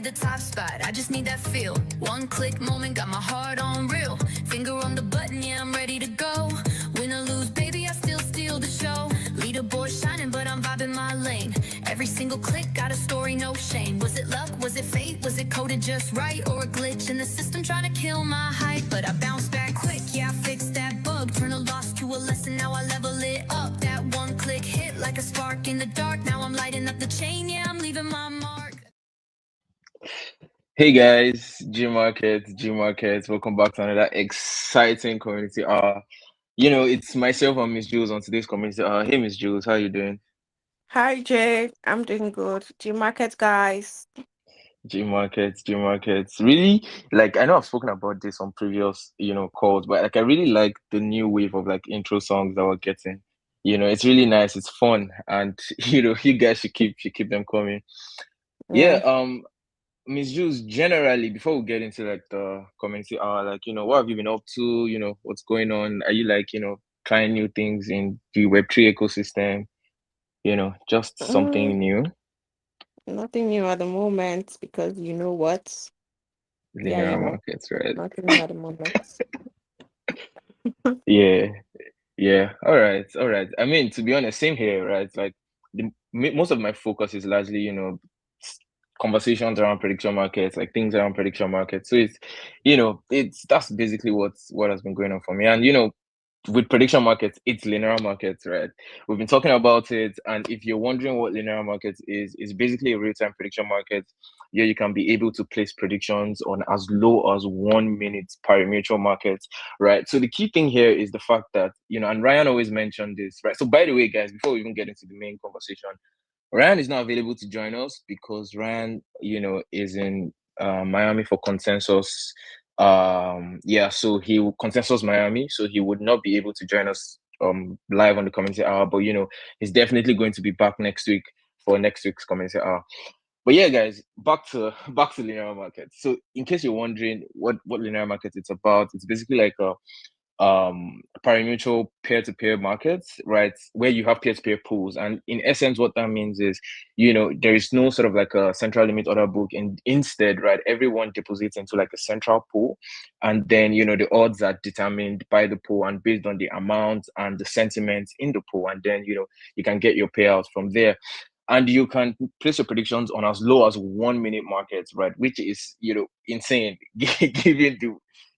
the top spot, I just need that feel. One click moment, got my heart on real. Finger on the button, yeah, I'm ready to go. Win or lose, baby, I still steal the show. Leaderboard shining, but I'm vibing my lane. Every single click, got a story, no shame. Was it luck, was it fate, was it coded just right? Or a glitch in the system trying to kill my hype? But I bounce back quick, yeah, I fixed that bug. Turn a loss to a lesson, now I level it up. That one click hit like a spark in the dark. Now I'm lighting up the chain, yeah, I'm leaving my mark. Hey guys, G Markets, welcome back to another exciting community. It's myself and Miss Jules on today's community. Hey Miss Jules, how you doing? Hi Jay, I'm doing good. G Market guys. G Markets. Really, like I know I've spoken about this on previous, calls, but like I really like the new wave of like intro songs that we're getting. It's really nice, it's fun, and you guys should keep them coming. Yeah, Yeah. Miss Jules, generally, before we get into like the community hour, like, what have you been up to? What's going on? Are you like, trying new things in the Web3 ecosystem? Just Mm, something new, Nothing new at the moment because you know what? Yeah, linear markets, right? nothing new at the moment. Yeah, yeah. All right, all right. I mean, to be honest, same here, right? Like most of my focus is largely, s- conversations around prediction markets, like things around prediction markets. So it's that's basically what has been going on for me. And with prediction markets, it's linear markets, right? We've been talking about it, and if you're wondering what linear markets is, it's basically a real-time prediction market. Yeah, you can be able to place predictions on as low as 1 minute pari-mutuel markets, right? So the key thing here is the fact that and Ryan always mentioned this, right? So by the way, guys, before we even get into the main conversation, Ryan is not available to join us because Ryan, is in Miami for consensus. Yeah, so he will consensus Miami, so he would not be able to join us live on the community hour, but he's definitely going to be back next week for next week's community hour. But yeah, guys, back to linear markets. So in case you're wondering what linear market it's about, it's basically like a pari-mutuel peer-to-peer markets, right? Where you have peer-to-peer pools. And in essence, what that means is, there is no sort of like a central limit order book. And instead, right, everyone deposits into like a central pool. And then, the odds are determined by the pool and based on the amount and the sentiment in the pool. And then, you can get your payouts from there. And you can place your predictions on as low as 1 minute markets, right? Which is, insane given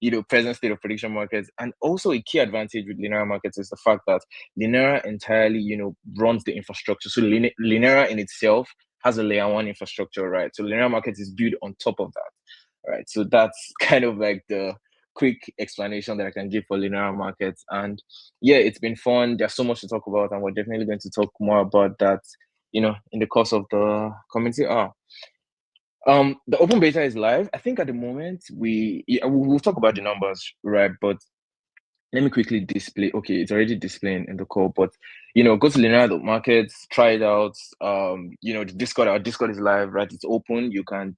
the present state of prediction markets. And also a key advantage with linear markets is the fact that linear entirely, runs the infrastructure. So linear in itself has a layer one infrastructure, right? So linear markets is built on top of that, right? So that's kind of like the quick explanation that I can give for linear markets. And yeah, it's been fun. There's so much to talk about, and we're definitely going to talk more about that, in the course of the community. The open beta is live. I think at the moment we'll talk about the numbers, right? But let me quickly display. Okay, it's already displaying in the call, but go to linear markets, try it out. The Discord, our Discord is live, right? It's open. You can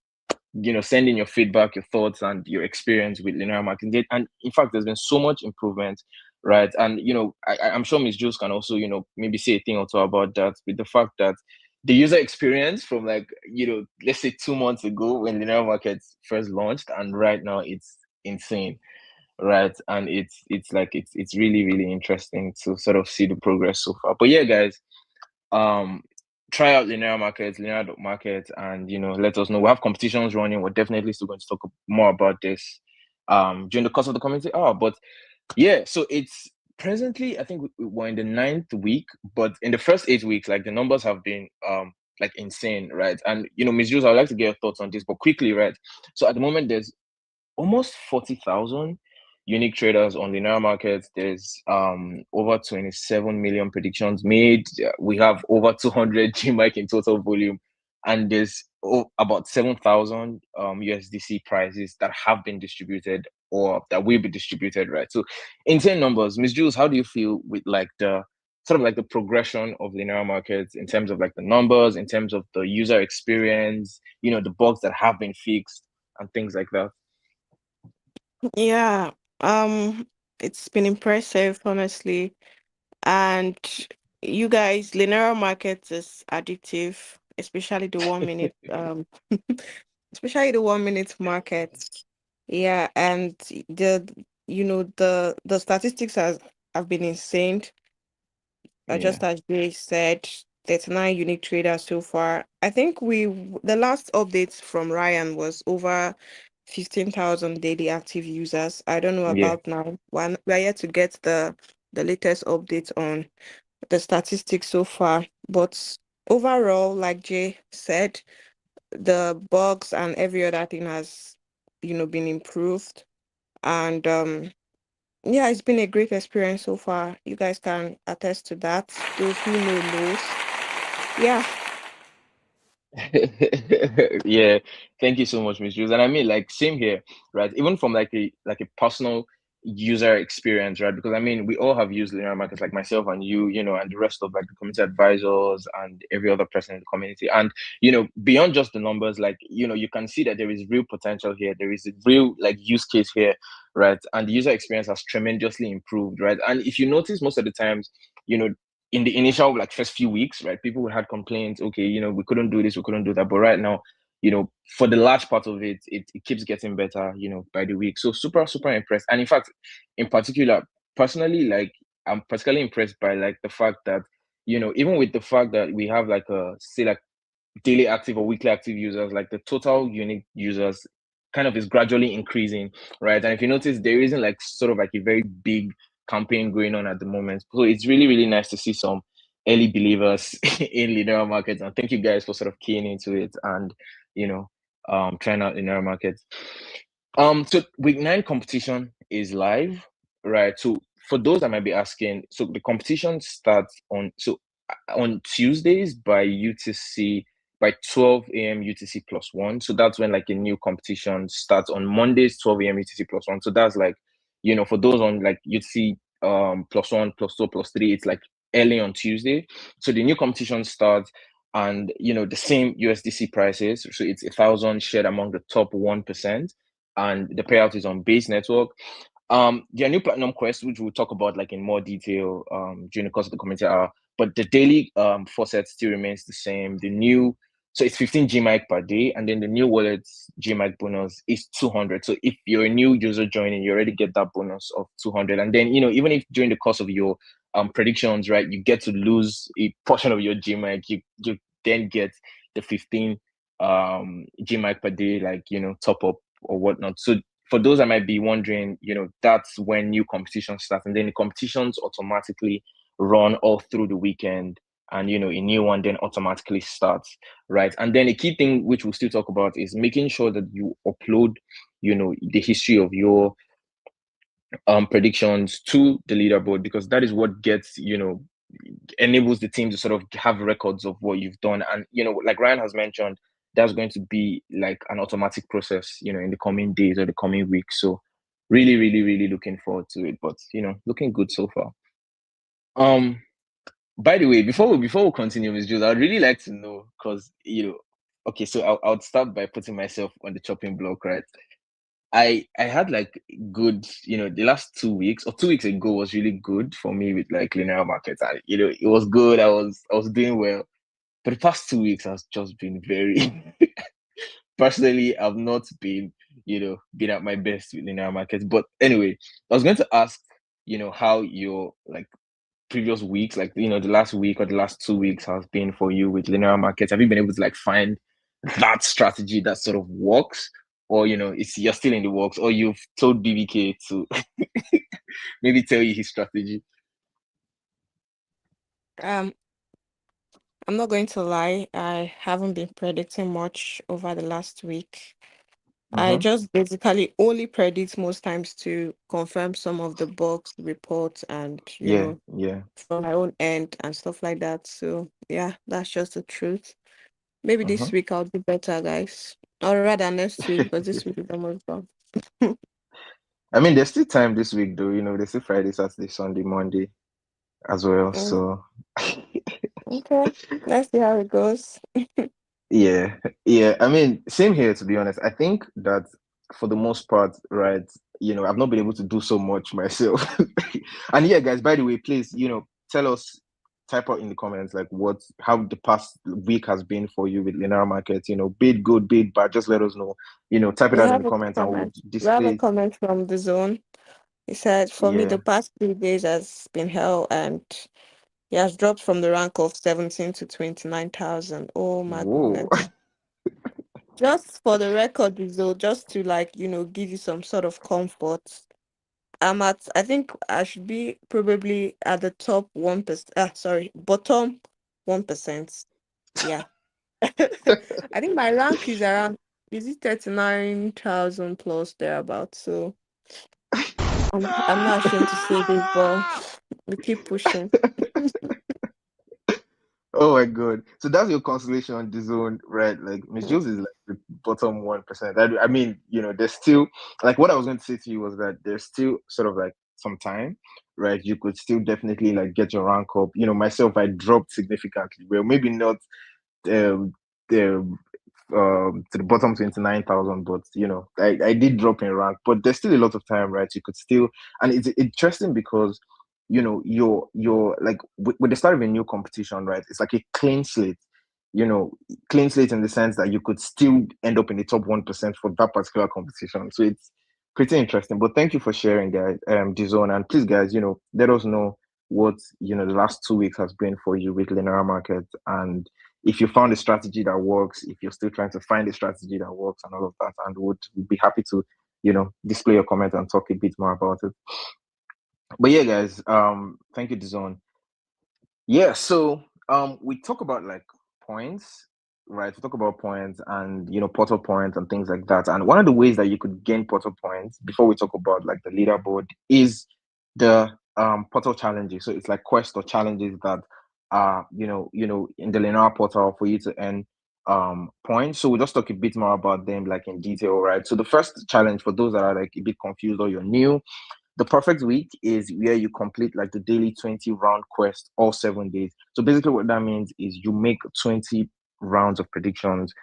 send in your feedback, your thoughts, and your experience with linear marketing. And in fact, there's been so much improvement, right? And I'm sure Miss Jules can also maybe say a thing or two about that, with the fact that the user experience from like let's say 2 months ago when linear markets first launched, and right now it's insane, right? And it's really really interesting to sort of see the progress so far. But yeah, guys, um try out linear markets, linear markets, and let us know. We have competitions running. We're definitely still going to talk more about this during the course of the community. But yeah, so it's presently, I think we're in the ninth week, but in the first 8 weeks, like the numbers have been like insane, right? And Ms. Jules, I'd like to get your thoughts on this, but quickly, right? So at the moment there's almost 40,000 unique traders on linear markets. There's over 27 million predictions made. We have over 200 GMIC in total volume, and there's about 7,000 USDC prices that have been distributed or that will be distributed, right? So insane numbers. Miss Jules, how do you feel with like the sort of like the progression of linear markets in terms of like the numbers, in terms of the user experience, the bugs that have been fixed and things like that? Yeah. It's been impressive, honestly. And you guys, linear markets is addictive, especially the 1 minute especially the 1 minute market. Yeah, and the the statistics have been insane. Yeah, Just as Jay said, 39 unique traders so far. I think the last update from Ryan was over 15,000 daily active users. I don't know yeah. about now. We're yet to get the latest update on the statistics so far. But overall, like Jay said, the bugs and every other thing has, been improved. And yeah, it's been a great experience so far. You guys can attest to that. Those who know knows. Yeah. Yeah, thank you so much, Miss Jules. And I mean, like, same here, right? Even from like a personal user experience, right? Because I mean, we all have used linear markets, like myself and you know, and the rest of like the community advisors and every other person in the community. And beyond just the numbers, like you can see that there is real potential here. There is a real like use case here, right? And the user experience has tremendously improved, right? And if you notice, most of the times, you know, in the initial like first few weeks, right, people had complaints, okay, we couldn't do this, we couldn't do that. But right now, for the large part of it, it keeps getting better, by the week. So super, super impressed. And in fact, in particular, personally, like I'm particularly impressed by like the fact that, even with the fact that we have like a say like daily active or weekly active users, like the total unique users kind of is gradually increasing, right? And if you notice, there isn't like sort of like a very big campaign going on at the moment. So it's really, really nice to see some early believers in linear markets. And thank you guys for sort of keying into it and, you know, trying out linear markets. So week 9 competition is live, right? So for those that might be asking, so the competition starts on Tuesdays by UTC by 12 a.m. UTC plus one. So that's when like a new competition starts on Mondays, 12 a.m. UTC plus one. So that's like, for those on like UTC plus one, plus two, plus three, it's like early on Tuesday. So the new competition starts and the same USDC prices. So it's 1,000 shared among the top 1%, and the payout is on Base Network. Their new Platinum Quest, which we'll talk about like in more detail during the course of the community hour, but the daily faucet still remains the same. So it's 15 GMIC per day, and then the new wallet's GMIC bonus is 200. So if you're a new user joining, you already get that bonus of 200. And then even if during the course of your predictions, right, you get to lose a portion of your GMIC, you then get the 15 GMIC per day, like top up or whatnot. So for those that might be wondering, that's when new competitions start, and then the competitions automatically run all through the weekend, and a new one then automatically starts, right? And then a key thing which we'll still talk about is making sure that you upload, the history of your predictions to the leaderboard, because that is what gets, enables the team to sort of have records of what you've done. And like Ryan has mentioned, that's going to be like an automatic process, in the coming days or the coming weeks. So really, really, really looking forward to it. But looking good so far. By the way, before we continue, Ms. Jules, I'd really like to know, because okay, so I would start by putting myself on the chopping block, right? I had like good, the last 2 weeks or 2 weeks ago was really good for me with like linear markets, and it was good. I was doing well. But the past 2 weeks has just been very personally, I've not been at my best with linear markets. But anyway, I was going to ask, how your like previous weeks, like the last week or the last 2 weeks has been for you with linear markets. Have you been able to like find that strategy that sort of works? Or it's you're still in the works, or you've told BBK to maybe tell you his strategy. Um, I'm not going to lie, I haven't been predicting much over the last week. I Mm-hmm. just basically only predict most times to confirm some of the bugs reports and, Yeah, yeah. from my own end and stuff like that. So yeah, that's just the truth. Maybe this Uh-huh. week I'll do better, guys. Or rather next week, because this week is almost done. I mean, there's still time this week, though. There's still Friday, Saturday, Sunday, Monday as well. Mm, So okay, let's see how it goes. yeah, yeah. I mean, same here, to be honest. I think that for the most part, right, I've not been able to do so much myself. And yeah, guys, by the way, please, tell us type out in the comments like how the past week has been for you with linear markets. Be it good, be it bad. Just let us know. Type it We out in the have a comments and we'll comment. We have a display. comment from the zone. He said, "For me, the Yeah. past 3 days has been hell, and he has dropped from the rank of 17 to 29,000. Oh my Whoa. goodness." Just for the record, though, just to give you some sort of comfort. I think I should be probably at the top 1%. Sorry, bottom 1%. Yeah. I think my rank is around, is it 39,000 plus thereabout? So I'm not ashamed to say this, but we keep pushing. Oh my God. So that's your consolation on the zone, right? Like Miss Jules is like the bottom 1%. I mean, there's still like what I was going to say to you was that there's still sort of like some time, right? You could still definitely like get your rank up. Myself, I dropped significantly. Well, maybe not um the to the bottom 29,000, but I did drop in rank, but there's still a lot of time, right? You could still, and it's interesting because you're like with the start of a new competition, right? It's like a clean slate, you know, clean slate in the sense that you could still end up in the top 1% for that particular competition. So it's pretty interesting. But thank you for sharing, guys, Dizone, and please, guys, let us know what the last 2 weeks has been for you with linear market, and if you found a strategy that works, if you're still trying to find a strategy that works and all of that, and would be happy to, display your comment and talk a bit more about it. But yeah, guys, thank you, Dizon. Yeah, so we talk about like points, right? We talk about points and portal points and things like that. And one of the ways that you could gain portal points before we talk about like the leaderboard is the portal challenges. So it's like quests or challenges that are in the linear portal for you to earn points. So we'll just talk a bit more about them like in detail, right? So the first challenge for those that are like a bit confused or you're new, the perfect week is where you complete like the daily 20 round quest all 7 days. So basically, what that means is you make 20 rounds of predictions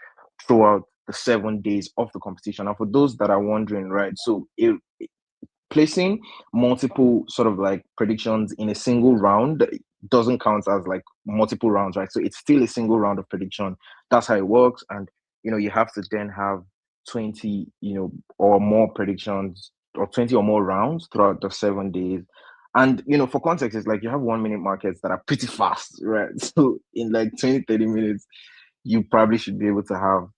throughout the 7 days of the competition. And for those that are wondering, right, so placing multiple sort of like predictions in a single round doesn't count as like multiple rounds, right? So it's still a single round of prediction. That's how it works. And you have to then have 20, or more predictions or 20 or more rounds throughout the 7 days. And for context, it's like you have 1 minute markets that are pretty fast, right? So in like 20, 30 minutes, you probably should be able to have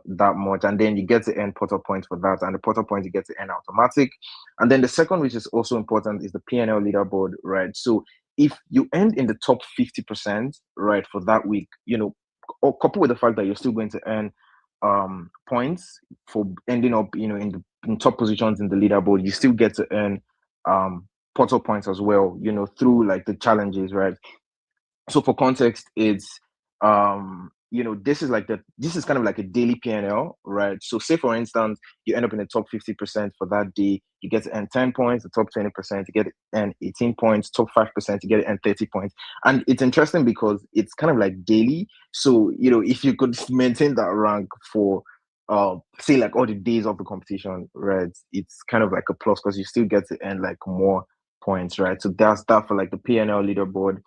that much, and then you get to earn portal points for that, and the portal points you get to earn automatic. And then the second, which is also important, is the PNL leaderboard, right? So if you end in the top 50%, right, for that week, or coupled with the fact that you're still going to earn points for ending up in top positions in the leaderboard, you still get to earn portal points as well, through like the challenges, right? So for context, it's this is kind of like a daily PNL, right? So say for instance, you end up in the top 50% for that day, you get to earn 10 points, the top 20%, you get to earn 18 points, top 5%, you get to earn 30 points. And it's interesting because it's kind of like daily. So, if you could maintain that rank for say like all the days of the competition, right? It's kind of like a plus because you still get to earn like more points, right? So that's that for like the PNL leaderboard.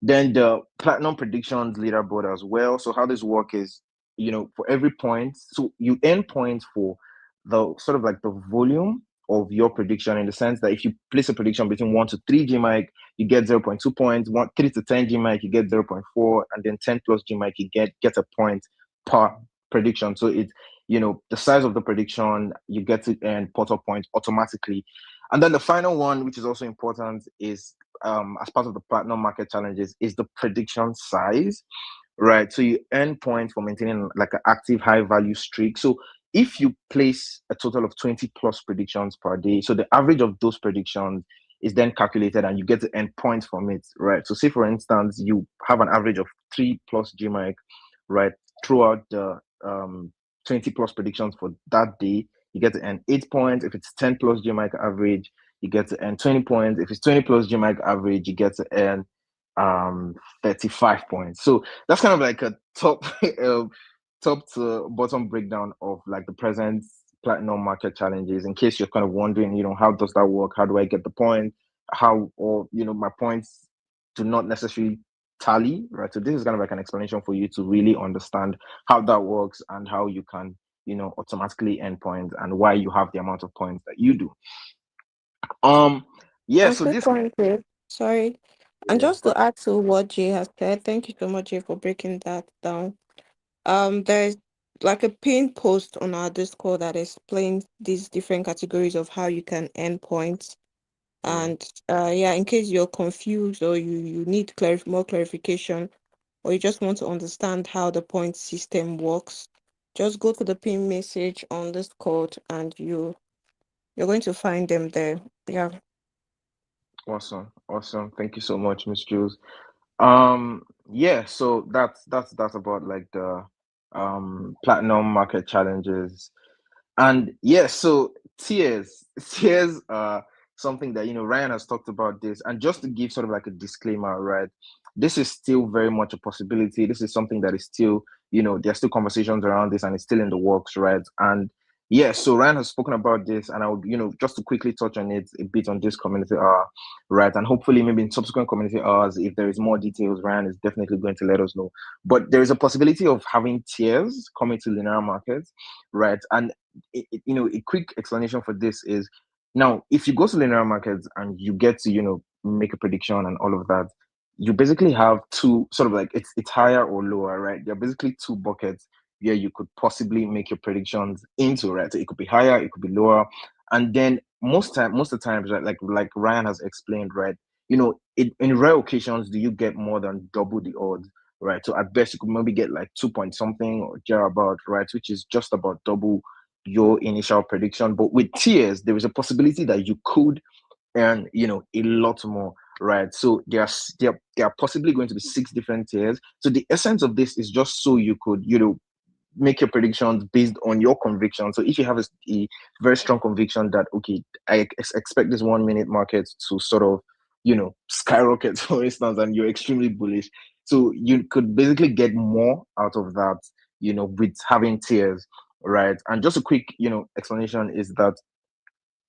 Then the platinum predictions leaderboard as well. So how this work is, for every point, so you earn points for the sort of like the volume of your prediction, in the sense that if you place a prediction between 1 to 3 GMIC, you get 0.2 points. 3 to 10 GMIC, you get 0.4, and then 10 plus GMIC, you get a point per prediction. So it's the size of the prediction, you get to earn portal points automatically. And then the final one, which is also important, is as part of the platinum market challenges, is the prediction size, right? So you earn points for maintaining like an active high value streak. So if you place a total of 20 plus predictions per day, so the average of those predictions is then calculated and you get to earn points from it, right? So say for instance, you have an average of 3 plus GMIC, right, throughout the 20 plus predictions for that day, you get to earn 8 points. If it's 10 plus GMIC average, you get to earn 20 points. If it's 20 plus GMIC average, you get to earn 35 points. So that's kind of like a top top to bottom breakdown of like the present platinum market challenges, in case you're kind of wondering, how does that work? How do I get the point? How, or my points do not necessarily tally, right? So this is kind of like an explanation for you to really understand how that works and how you can, automatically earn points and why you have the amount of points that you do. Um, yeah, And so quick this, one, Jay. Sorry. And yeah, just to add to what Jay has said, thank you so much, Jay, for breaking that down. There's like a pin post on our Discord that explains these different categories of how you can earn points. right. And yeah, in case you're confused or you need more clarification, or you just want to understand how the point system works, just go to the pin message on Discord and you're going to find them there. Yeah. Awesome, awesome. Thank you so much, Miss Jules. Yeah, so that's about like the platinum market challenges. And yeah, so tiers are something that Ryan has talked about this. And just to give sort of like a disclaimer, right? This is still very much a possibility. This is something that is still, there's still conversations around this and it's still in the works, right? And yeah, so Ryan has spoken about this, and I would, just to quickly touch on it a bit on this community hour, right? And hopefully, maybe in subsequent community hours, if there is more details, Ryan is definitely going to let us know. But there is a possibility of having tiers coming to linear markets, right? And a quick explanation for this is, now if you go to linear markets and you get to make a prediction and all of that, you basically have two sort of like, it's higher or lower, right? There are basically two buckets where you could possibly make your predictions into, right? So it could be higher, it could be lower, and then most of the times, right, like Ryan has explained, right, in rare occasions do you get more than double the odds, right? So at best you could maybe get like 2 point something or thereabout, right, which is just about double your initial prediction. But with tiers, there is a possibility that you could earn, a lot more, right? So there are possibly going to be 6 different tiers. So the essence of this is just so you could, make your predictions based on your conviction. So if you have a very strong conviction that, okay, I expect this 1 minute market to sort of, skyrocket, for instance, and you're extremely bullish, so you could basically get more out of that, with having tiers, right? And just a quick, explanation is that,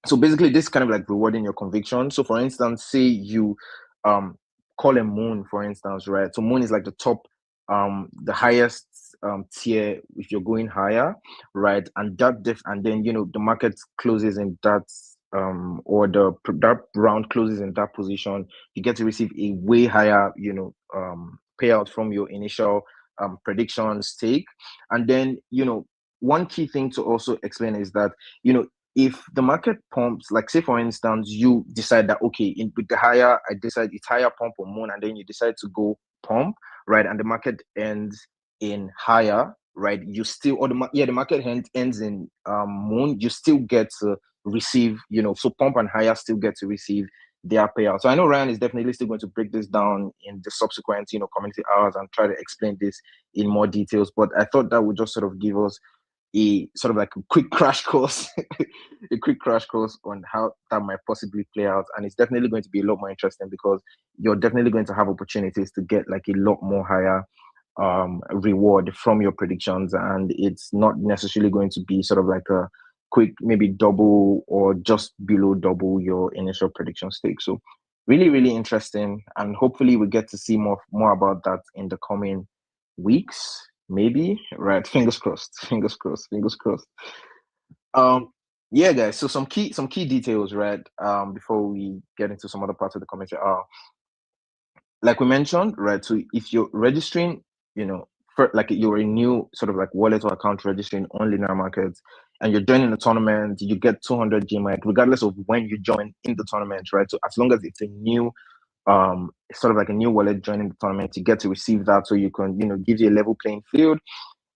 so basically this is kind of like rewarding your conviction. So for instance, say you um call a moon, for instance, right? So moon is like the top, the highest tier if you're going higher, right? And and then the market closes in that, or that round closes in that position, you get to receive a way higher, payout from your initial prediction stake. And then one key thing to also explain is that, if the market pumps, like say for instance, you decide that, okay, with the higher, I decide it's higher pump or moon, and then you decide to go pump, right? And the market ends in higher, right? You still, or the market ends in moon, you still get to receive, so pump and higher still get to receive their payout. So I know Ryan is definitely still going to break this down in the subsequent, community hours and try to explain this in more details. But I thought that would just sort of give us a sort of like a quick crash course, a quick crash course on how that might possibly play out. And it's definitely going to be a lot more interesting because you're definitely going to have opportunities to get like a lot more higher reward from your predictions. And it's not necessarily going to be sort of like a quick, maybe double or just below double your initial prediction stake. So really, really interesting. And hopefully we get to see more about that in the coming weeks, maybe, right? Fingers crossed, fingers crossed, fingers crossed. um yeah, guys, so some key details, right, before we get into some other parts of the commentary are, like we mentioned, right? So if you're registering, for like you're a new sort of like wallet or account registering on linear markets, and you're joining the tournament, you get 200 GMAC regardless of when you join in the tournament, right? So as long as it's a new, sort of like a new wallet joining the tournament, you get to receive that, so you can, give you a level playing field.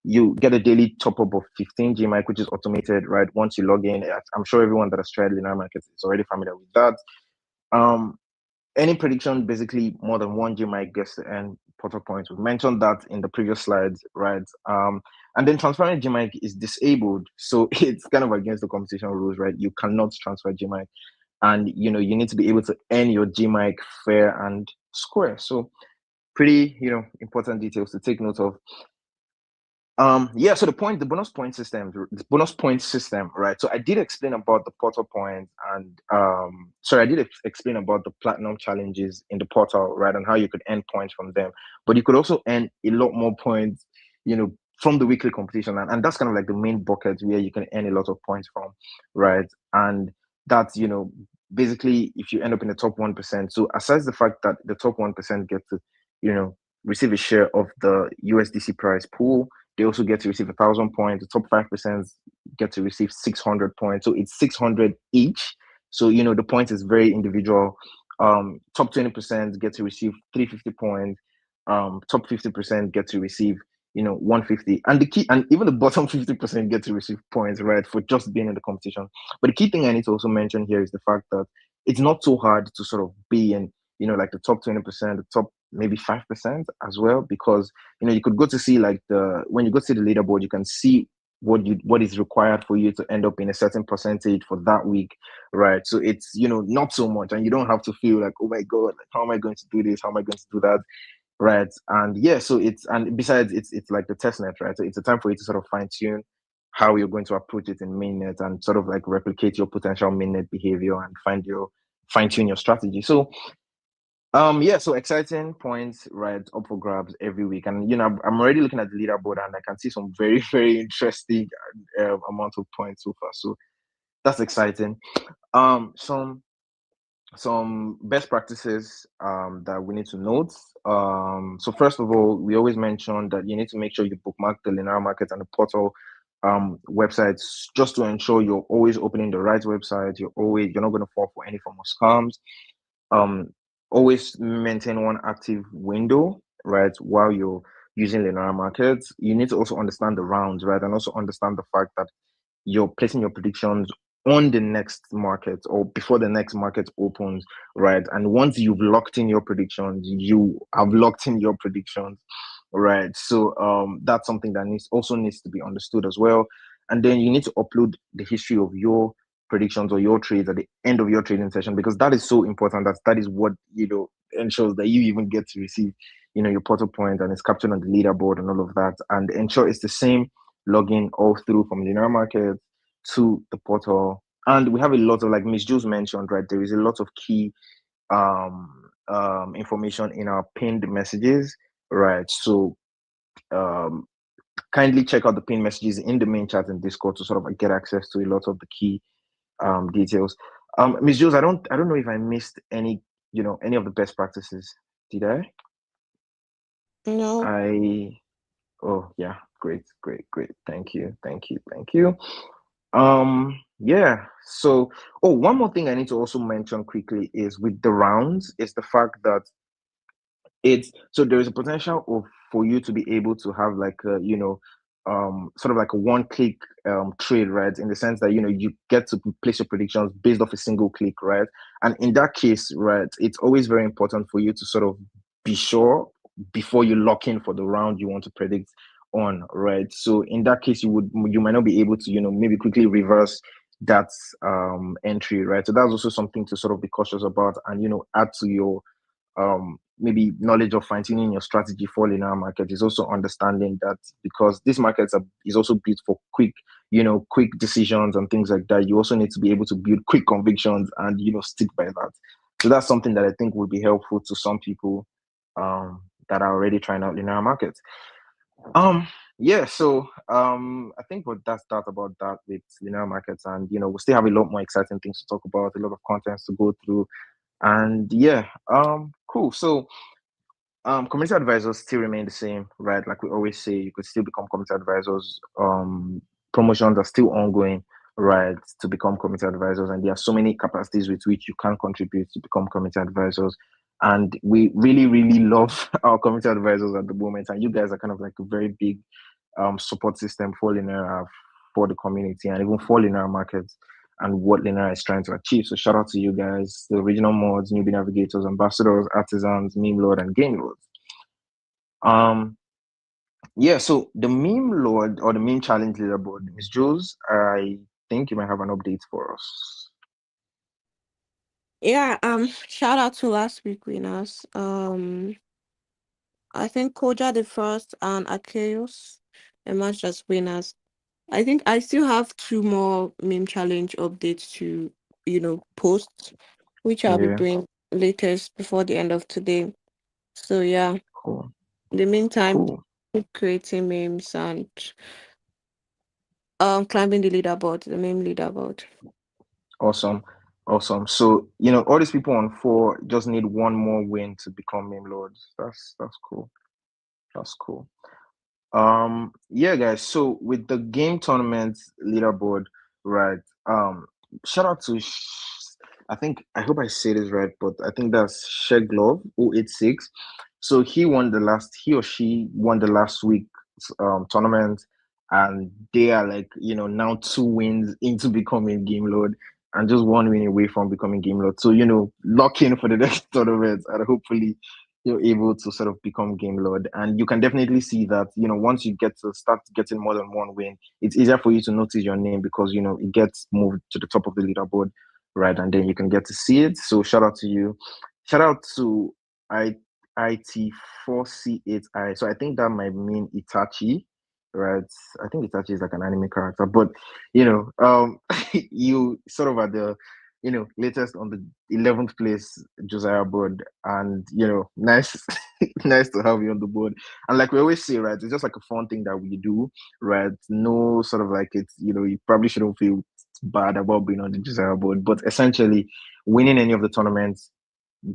You get a daily top up of 15 GMAC, which is automated, right? Once you log in, I'm sure everyone that has tried linear markets is already familiar with that. Um, any prediction basically more than 1 GMAC gets to earn portal points. We mentioned that in the previous slides, right? And then transferring GMAC is disabled, so it's kind of against the competition rules, right? You cannot transfer GMAC, and you need to be able to earn your GMAC fair and square. So pretty, important details to take note of. Yeah, so the bonus point system, right? So I did explain about the portal points and sorry, I did explain about the platinum challenges in the portal, right? And how you could earn points from them. But you could also earn a lot more points, from the weekly competition. And that's kind of like the main bucket where you can earn a lot of points from, right? And that's, basically if you end up in the top 1%. So aside the fact that the top 1% get to, you know, receive a share of the USDC prize pool, they also get to receive 1,000 points. The top 5% get to receive 600 points. So it's 600 each. So the point is very individual. Top 20% get to receive 350 points. Top 50% get to receive 150. And the key, and even the bottom 50% get to receive points, right, for just being in the competition. But the key thing I need to also mention here is the fact that it's not so hard to sort of be in, like the top 20%, the top maybe 5% as well, because you could go to see like when you go to the leaderboard, you can see what is required for you to end up in a certain percentage for that week, right? So it's not so much, and you don't have to feel like, oh my god, like, how am I going to do this, how am I going to do that, right? And yeah, so and besides, it's like the test net, right? So it's a time for you to sort of fine tune how you're going to approach it in mainnet and sort of like replicate your potential mainnet behavior and fine tune your strategy. So yeah, so exciting points, right, up for grabs every week. And I'm already looking at the leaderboard and I can see some very, very interesting amount of points so far. So that's exciting. Some best practices that we need to note. So first of all, we always mention that you need to make sure you bookmark the linear market and the portal websites, just to ensure you're always opening the right website. You're not going to fall for any form of scams. um Always maintain one active window, right, while you're using linear markets. You need to also understand the rounds, right, and also understand the fact that you're placing your predictions on the next market or before the next market opens, right? And once you've locked in your predictions, you have locked in your predictions, right? So that's something that needs to be understood as well. And then you need to upload the history of your predictions or your trades at the end of your trading session, because that is so important. That is what ensures that you even get to receive your portal point, and it's captured on the leaderboard and all of that. And ensure it's the same login all through from linear market to the portal. And we have a lot of, like Miss Jules mentioned, right? There is a lot of key information in our pinned messages, right? So um, kindly check out the pinned messages in the main chat and Discord to sort of like get access to a lot of the key details. Miss Jules, I don't know if I missed any of the best practices. Did I? No. I Oh yeah, great, great, great. Thank you, thank you, thank you. Yeah. So, oh, one more thing I need to also mention quickly is with the rounds is the fact that there is a potential for you to be able to have like a, sort of like a one click trade, right? In the sense that you get to place your predictions based off a single click, right? And in that case, right, it's always very important for you to sort of be sure before you lock in for the round you want to predict on, right? So in that case, you might not be able to, maybe quickly reverse that entry, right? So that's also something to sort of be cautious about and add to your maybe knowledge of fine-tuning your strategy for linear market is also understanding that, because this market is also built for quick decisions and things like that. You also need to be able to build quick convictions and stick by that. So that's something that I think would be helpful to some people that are already trying out linear markets. Yeah, so I think that's that about that with linear markets, and we still have a lot more exciting things to talk about, a lot of contents to go through. And yeah, cool. So community advisors still remain the same, right? Like we always say, you could still become community advisors. Promotions are still ongoing, right, to become community advisors, and there are so many capacities with which you can contribute to become community advisors. And we really, really love our community advisors at the moment, and you guys are kind of like a very big support system for Linera, for the community, and even for Linera markets and what Linera is trying to achieve. So shout out to you guys, the original mods, newbie navigators, ambassadors, artisans, meme lord, and game lords. Yeah, so the meme lord or the meme challenge leaderboard, Miss Jules, I think you might have an update for us. Yeah, shout out to last week winners. I think Koja the first and Akeos. emerged as winners. I think I still have two more meme challenge updates to, post, which I'll be Yeah, doing latest before the end of today. So yeah, cool, in the meantime, cool. keep creating memes and climbing the meme leaderboard. Awesome. Awesome. So, all these people on four just need one more win to become meme lords. That's cool. That's cool. Yeah, guys. So with the game tournament leaderboard, right? Shout out to I hope I say this right, but I think that's Sheglove 086. So he or she won the last week tournament, and they are like, now 2 wins into becoming game lord and just 1 win away from becoming game lord. So, lock in for the next tournament, and hopefully you're able to sort of become game lord. And you can definitely see that, once you get to start getting more than 1 win, it's easier for you to notice your name because, it gets moved to the top of the leaderboard, right? And then you can get to see it. So shout out to you. Shout out to I IT4C8I. So I think that might mean Itachi, right? I think Itachi is like an anime character, but you sort of are the latest on the 11th place Josiah board, and nice, nice to have you on the board. And like we always say, right, it's just like a fun thing that we do, right? No sort of like it's you probably shouldn't feel bad about being on the Josiah board, but essentially, winning any of the tournaments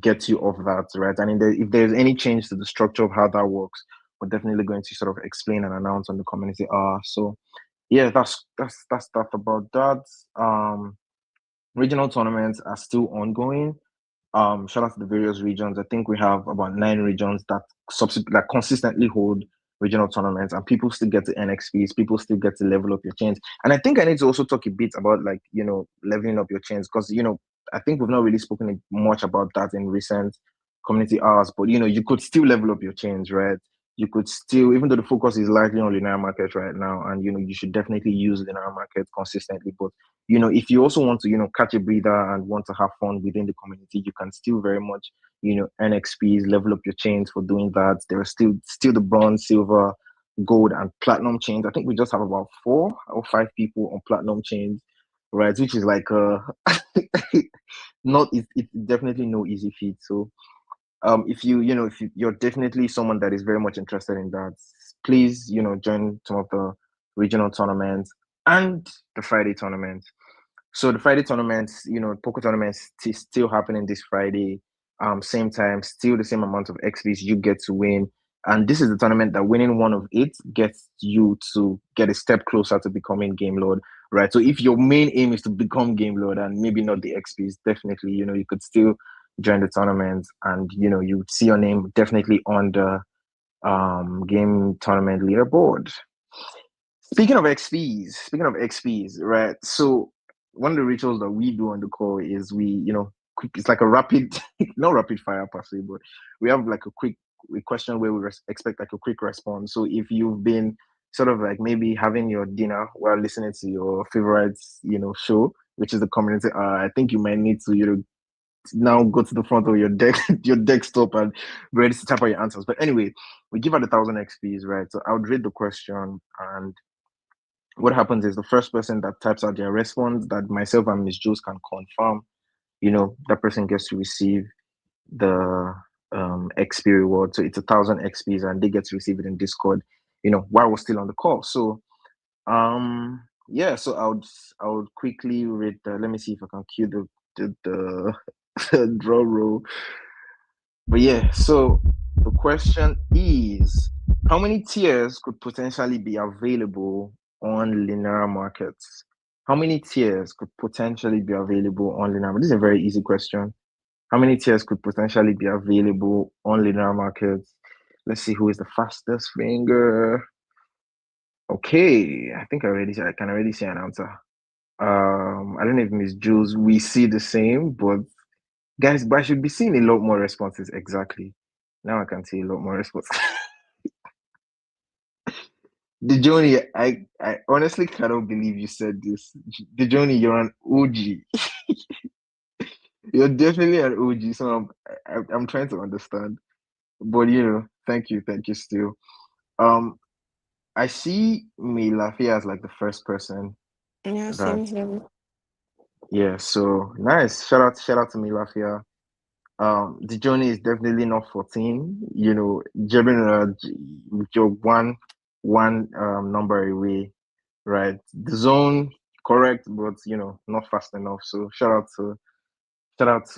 gets you off that, right? And if there's any change to the structure of how that works, we're definitely going to sort of explain and announce on the community. So yeah, that's stuff about that. Regional tournaments are still ongoing. Shout out to the various regions. I think we have about 9 regions that consistently hold regional tournaments, and people still get to NXPs, people still get to level up your chains. And I think I need to also talk a bit about like leveling up your chains, because I think we've not really spoken much about that in recent community hours. But you could still level up your chains, right? You could still, even though the focus is largely on linear market right now, and you should definitely use linear market consistently. But if you also want to, catch a breather and want to have fun within the community, you can still very much, NXPs, level up your chains for doing that. There are still the bronze, silver, gold, and platinum chains. I think we just have about 4 or 5 people on platinum chains, right? Which is like not it's definitely no easy feat. So if you're definitely someone that is very much interested in that, please join some of the regional tournaments and the Friday tournament. So the Friday tournaments, poker tournaments still happening this Friday. Same time, still the same amount of XPs you get to win. And this is the tournament that winning one of it gets you to get a step closer to becoming game lord, right? So if your main aim is to become game lord and maybe not the XPs, definitely, you could still join the tournament, and you would see your name definitely on the game tournament leaderboard. Speaking of XPs, right? So one of the rituals that we do on the call is it's like a rapid, not rapid fire per se, but we have like a question where we expect like a quick response. So if you've been sort of like maybe having your dinner while listening to your favorite, show, which is the community, I think you might need to, now go to the front of your your desktop and be ready to type out your answers. But anyway, we give out 1,000 XPs, right? So I would read the question, and what happens is the first person that types out their response that myself and Miss Jules can confirm, that person gets to receive the XP reward. So it's 1,000 XPs, and they get to receive it in Discord, while we're still on the call. So yeah, so I would quickly read let me see if I can cue the draw roll. But yeah, so the question is, how many tiers could potentially be available on linear markets? How many tiers could potentially be available on linear? This is a very easy question. How many tiers could potentially be available on linear markets? Let's see who is the fastest finger. Okay, I think I can already see an answer. I don't know if Miss Jules we see the same, but guys, but I should be seeing a lot more responses. Exactly. Now I can see a lot more responses. Dejoni, I honestly cannot believe you said this. Dejoni, you're an OG. You're definitely an OG. So I'm trying to understand. But thank you still. Um, I see me Lafia as like the first person Yeah, that same here. yeah, so nice. Shout out to me Lafia. The journey is definitely not 14. You know, Jebin with your one number away, right? The zone correct, but you know, not fast enough. So shout out to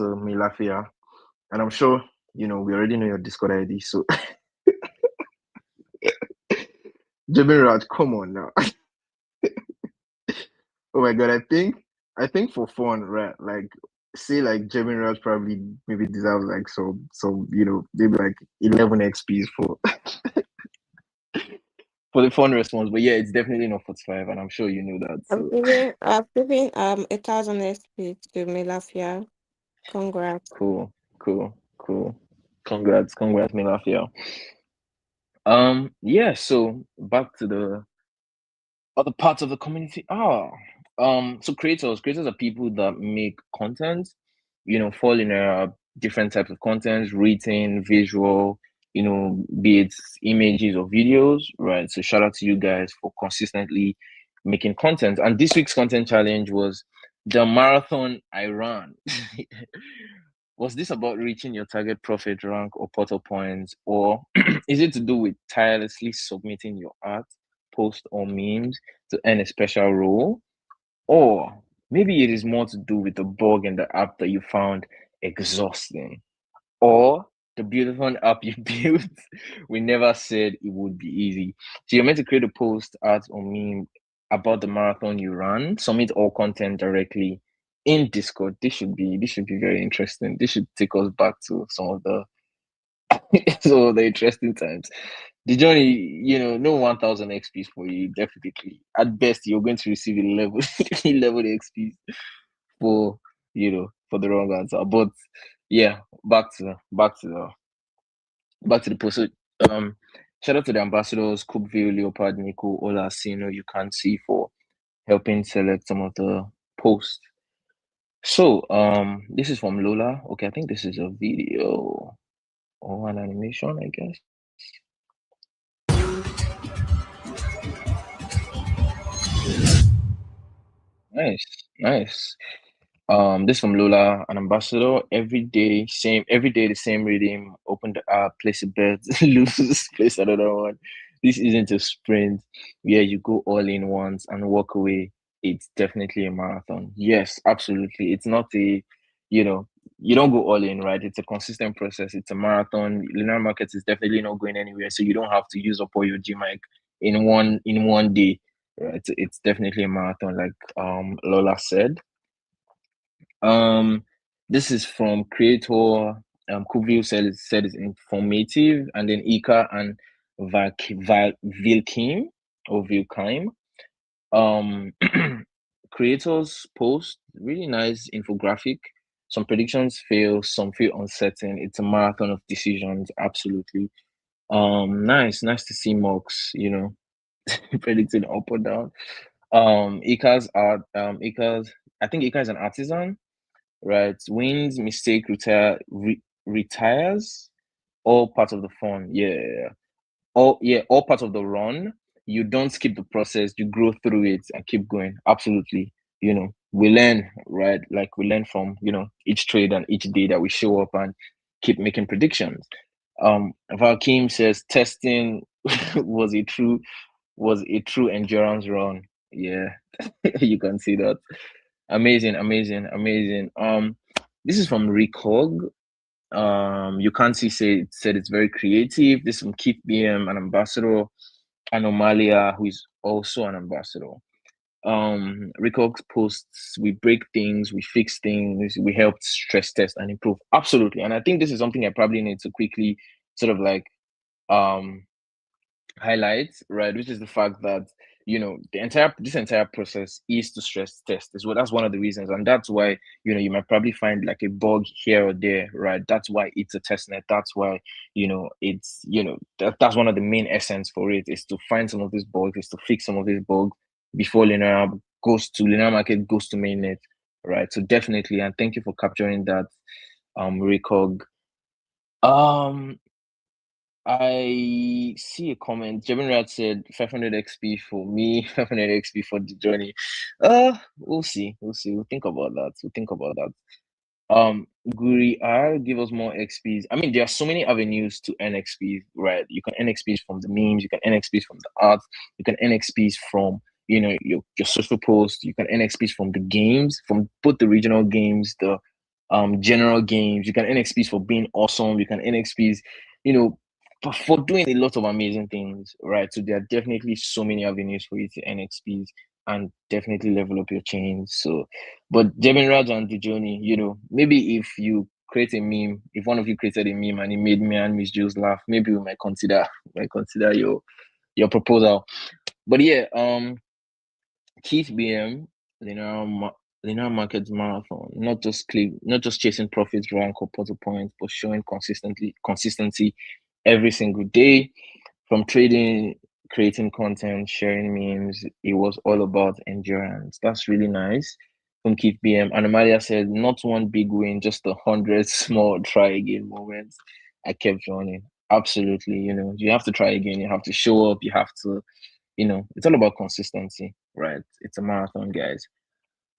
Milafia. And I'm sure, you know, we already know your Discord ID. So Jebin Raj, come on now. Oh my god, I think for fun, right? Like say like Jebin Raj probably maybe deserves like some you know, maybe like 11 XPs for the fun response. But yeah, it's definitely not 45, and I'm sure you know that. So I've given 1,000 SP to Melafia. Congrats. cool, cool. Congrats, Milafia. Yeah, so back to the other parts of the community. So creators are people that make content, you know, fall in different types of content, written, visual, you know, be it images or videos, right? So shout out to you guys for consistently making content. And this week's content challenge was the marathon I ran. Was this about reaching your target profit rank or portal points, or is it to do with tirelessly submitting your art, post, or memes to earn a special role? Or maybe it is more to do with the bug in the app that you found exhausting, or the beautiful app you built. We never said it would be easy. So you're meant to create a post, art, or meme about the marathon you ran, submit all content directly in Discord. This should be very interesting. This should take us back to some of the some of the interesting times. The journey, you know, no 1000 XPs for you, definitely. At best, you're going to receive 11, 11 XPs for, you know, for the wrong answer. But yeah, back to the post. So, shout out to the ambassadors, Cookville, Leopard, Nico, Ola, Sino, you can't see for helping select some of the posts. So, this is from Lola. Okay, I think this is a video or an animation, I guess. Nice, nice. This from Lola, an ambassador. Every day the same reading. Open the app, place a bet, lose, place another one. This isn't a sprint where you go all in once and walk away. It's definitely a marathon. Yes, absolutely. It's not you know, you don't go all in, right? It's a consistent process. It's a marathon. Linear markets is definitely not going anywhere. So you don't have to use up all your GMIC in one day. Right? It's definitely a marathon, like Lola said. Um, this is from creator. Kuvio said it's informative, and then Ika and Vilkim or Vilkheim. Um, creators post really nice infographic. Some predictions fail, some feel uncertain. It's a marathon of decisions, absolutely. Nice to see Mox, you know, predicting up or down. Ika's art, Ika's I think Ika is an artisan, right? Wins, mistake, retires, all part of the fun. Yeah, all part of the run. You don't skip the process. You grow through it and keep going. Absolutely. You know, we learn, right? Like we learn from each trade and each day that we show up and keep making predictions. Valkim says testing was a true endurance run. Yeah, you can see that. Amazing. This is from Recog. You can't see said it's very creative. This is from Keith BM, an ambassador, Anomalia, who is also an ambassador. Recog posts, we break things, we fix things, we help stress test and improve. Absolutely. And I think this is something I probably need to quickly sort of like um highlights, right? Which is the fact that this entire process is to stress test. Is what That's one of the reasons, and that's why you might probably find like a bug here or there, right? That's why it's a test net. That's why that's one of the main essence for it is to find some of these bugs, is to fix some of these bugs before linear market goes to mainnet, right? So definitely, and thank you for capturing that, Recog. Um, I see a comment. Jevin Rad said 500 XP for me, 500 XP for the journey. We'll see. We'll see. We'll think about that. We'll think about that. Guri R, give us more XPs. I mean, there are so many avenues to earn XPs, right? You can earn XPs from the memes, you can earn XPs from the art, you can earn XPs from your social posts, you can earn XPs from the games, from both the regional games, the general games, you can earn XPs for being awesome, you can earn XPs, you know, for doing a lot of amazing things, right? So there are definitely so many avenues for you to earn XPs and definitely level up your chains. So but Jebin Raj and the journey, maybe if you create a meme, if one of you created a meme and it made me and Miss Jules laugh, maybe we might consider your proposal. But yeah, Keith BM, linear markets marathon, not just chasing profits, rank or portal points, but showing consistency every single day. From trading, creating content, sharing memes, it was all about endurance. That's really nice. From Keith BM. And Amalia said, not one big win, just 100 small try again moments. I kept running. Absolutely. You have to try again. You have to show up. You have to, it's all about consistency, right? It's a marathon, guys.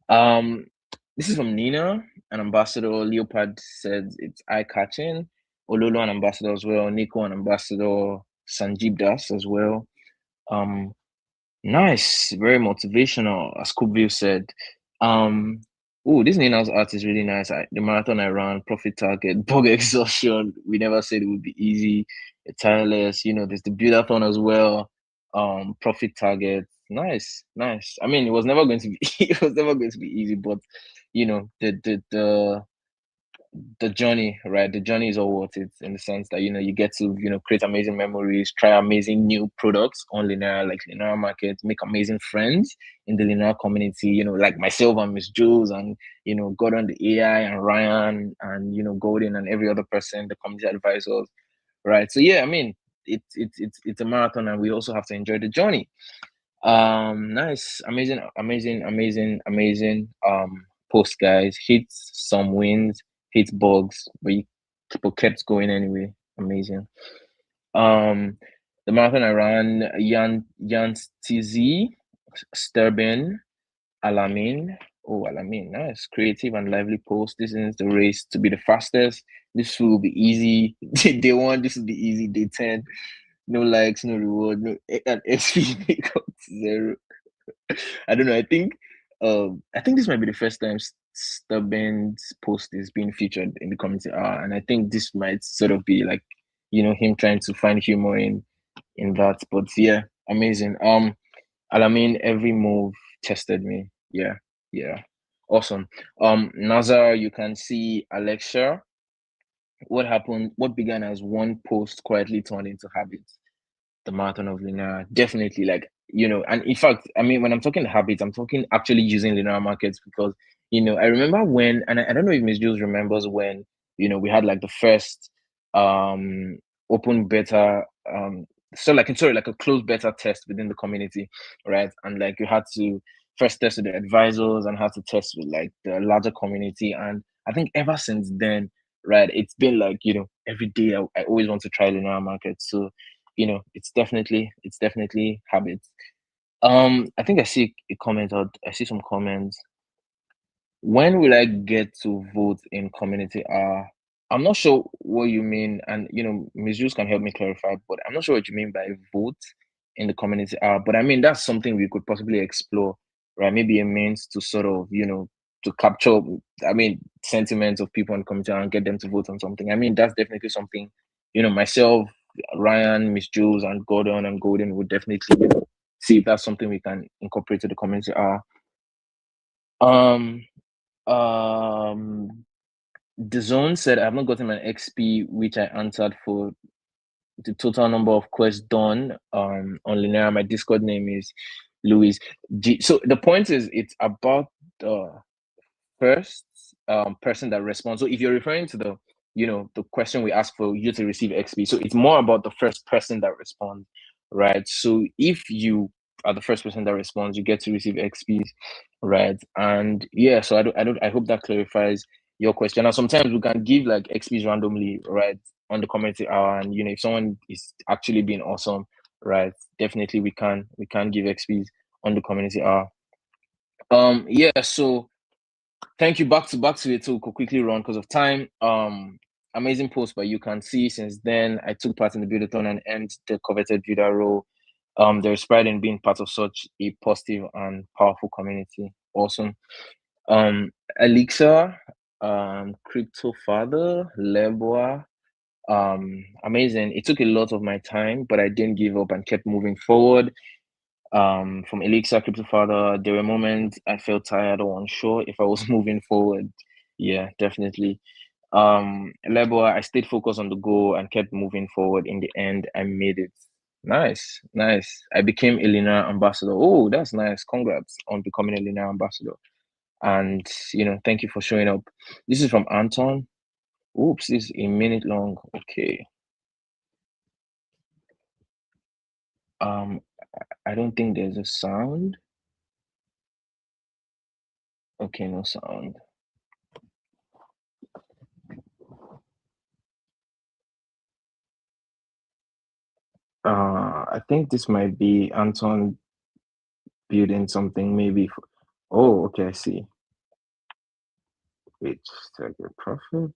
Um, this is from Nina, an ambassador. Leopard said it's eye-catching. Ololo, an ambassador as well. Nico, an ambassador. Sanjeev Das as well. Um, nice, very motivational. As Kubville said. Um, oh, this Nina's art is really nice. The marathon I ran, profit target, bug exhaustion. We never said it would be easy. Tireless. There's the build-a-thon as well. Profit target. Nice, nice. I mean, it was never going to be it was never going to be easy, but the journey, right? The journey is all worth it in the sense that you get to create amazing memories, try amazing new products on linear, like linear market, make amazing friends in the linear community. Like myself and Miss Jules and Gordon the AI and Ryan and Golden and every other person, the community advisors, right? So yeah, I mean, it's a marathon, and we also have to enjoy the journey. Nice, amazing, amazing, amazing, amazing. Post guys, hit some wins, hit bugs, but kept going anyway. Amazing. Um, the marathon I ran, Jan TZ, Sterben, Alamin. Oh, Alamin, nice, creative and lively post. This is the race to be the fastest. This will be easy. Day one, this will be easy. Day 10, no likes, no reward, no and XP equal to zero. I don't know. I think this might be the first time Stubborn's post is being featured in the community hour, and I think this might sort of be like, him trying to find humor in that. But yeah, amazing. Alamin, every move tested me. Yeah, yeah, awesome. Nazar, you can see Alexia. What happened? What began as one post quietly turned into habits. The marathon of linear, definitely, like, and in fact, I mean, when I'm talking habits, I'm talking actually using linear markets because I remember when, and I don't know if Miss Jules remembers when we had like the first open beta, so like a closed beta test within the community, right? And like you had to first test with the advisors and had to test with like the larger community. And I think ever since then, right, it's been like every day I always want to try linear markets. So it's definitely habits. I think I see a comment out. I see some comments. When will I get to vote in community? I'm not sure what you mean, and Ms. Jules can help me clarify, but I'm not sure what you mean by vote in the community. But I mean that's something we could possibly explore, right? Maybe a means to sort of to capture, I mean, sentiments of people in the community and get them to vote on something. I mean that's definitely something, myself, Ryan, Miss Jules, and Gordon and Golden would definitely see if that's something we can incorporate to the community. Um, um, the zone said I have not gotten my XP, which I answered for the total number of quests done on linear. My Discord name is Louis G. So the point is, it's about the first person that responds. So if you're referring to the question we ask for you to receive XP, so it's more about the first person that responds, right? So if you are the first person that responds, you get to receive XPs, right? And yeah, so I hope that clarifies. your question. And sometimes we can give like XPs randomly, right, on the community hour. And if someone is actually being awesome, right, definitely we can give XPs on the community hour. Yeah, so thank you. Back to it. So we could quickly run because of time. Amazing post, but you can see since then I took part in the buildathon and earned the coveted builder role. There's pride in being part of such a positive and powerful community. Awesome. Elixir, Crypto Father, Leboa, amazing. It took a lot of my time, but I didn't give up and kept moving forward. From Elixir, Crypto Father, there were moments I felt tired or unsure if I was moving forward. Yeah, definitely. Leboa, I stayed focused on the goal and kept moving forward. In the end, I made it. Nice, nice. I became a linear ambassador. Oh, that's nice. Congrats on becoming a linear ambassador. And thank you for showing up. This is from Anton. Oops, this is a minute long. Okay. I don't think there's a sound. Okay, no sound. I think this might be Anton building something maybe. Oh, okay, I see. Wait, target profit.